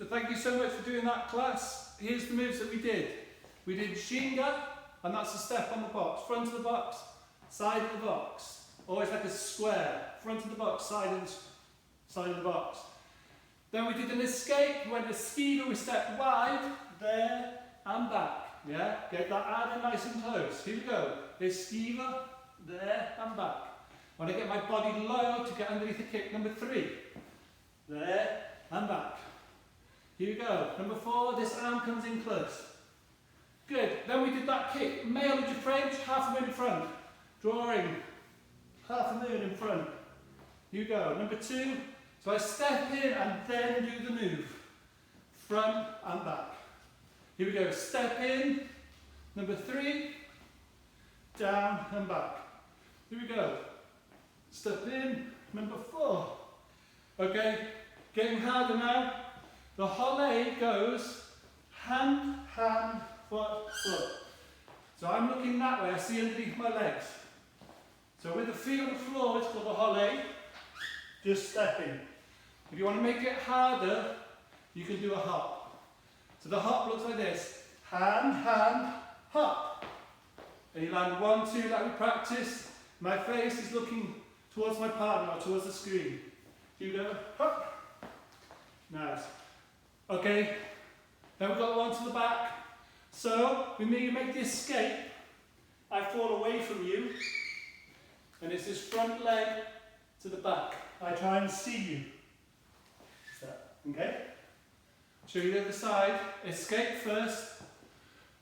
thank you so much for doing that, class. Here's the moves that we did. We did Chyngor, and that's a step on the box. Front of the box, side of the box. Always like a square. Front of the box, side of the box. Then we did an escape. We went esquiva, we stepped wide, there and back. Yeah, get that ad in nice and close. Here we go. Esquiva, there and back. I want to get my body low to get underneath the kick. Number 3. There and back. Here we go. Number 4, this arm comes in close. Good. Then we did that kick. Mail into French, half a moon in front. Drawing. Half a moon in front. Here we go. Number 2. So I step in and then do the move. Front and back. Here we go. Step in. Number 3. Down and back. Here we go. Step in. Number 4. Okay. Getting harder now. The holly goes hand, hand, foot, foot. So I'm looking that way, I see underneath my legs. So with the feet on the floor, it's called a holly. Just step in. If you want to make it harder, you can do a hop. So the hop looks like this. Hand, hand, hop. And you land 1, 2 like we practiced. My face is looking towards my partner, or towards the screen. You go, hop. Nice. Okay, then we've got one to the back. So, when you make the escape, I fall away from you, and it's this front leg to the back. I try and see you. Okay? Show you the other side. Escape first.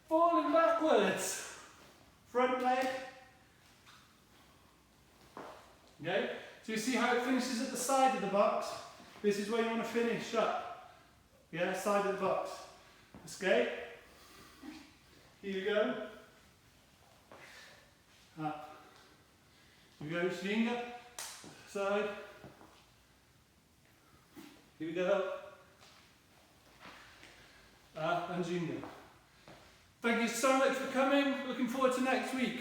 Falling backwards. Front leg. Okay? So you see how it finishes at the side of the box? This is where you want to finish up. Yeah, side of the box. Escape. Here you go. Up. Here we go, Chyngor. Side. Here we go. Up and Chyngor. Thank you so much for coming. Looking forward to next week.